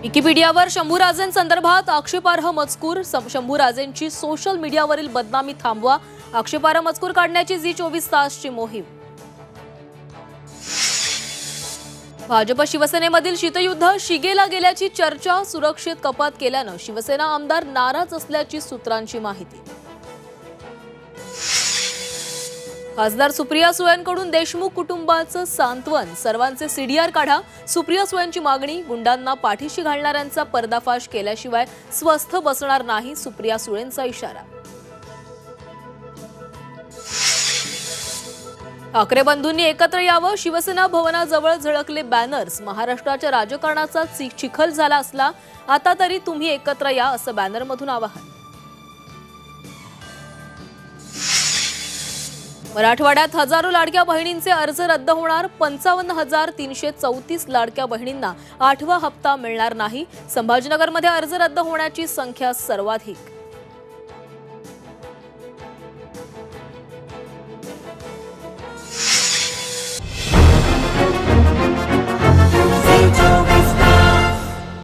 विकिपीडियावर शंभूराजेंसंदर्भात आक्षेपार्ह मजकूर, शंभूराजेंची सोशल मीडियावरील बदनामी थांबवा, आक्षेपार्ह मजकूर काढण्याची झी24 तासची मोहीम. भाजप शिवसेनेमधील शीतयुद्ध शिगेला गेल्याची चर्चा, सुरक्षित कपात केल्यानं शिवसेना आमदार नाराज असल्याची सूत्रांची माहिती. खासदार सुप्रिया सुळेंकडून देशमुख कुटुंबाचं सांत्वन, सर्वांचे सीडीआर काढा, सुप्रिया सुळेंची मागणी. गुंडांना पाठीशी घालणाऱ्यांचा पर्दाफाश केल्याशिवाय स्वस्थ बसणार नाही, सुप्रिया सुळेंचा इशारा. ठाकरे बंधूंनी एकत्र यावं, शिवसेना भवनाजवळ झळकले बॅनर्स. महाराष्ट्राच्या राजकारणाचा चिखल झाला असला, आता तरी तुम्ही एकत्र या, असं बॅनरमधून आवाहन. मराठवाड्यात हजारो लाडक्या बहिणींचे अर्ज रद्द होणार, 55,334 लाडक्या बहिणींना 8वा हप्ता मिळणार नाही. संभाजीनगरमध्ये अर्ज रद्द होण्याची संख्या सर्वाधिक.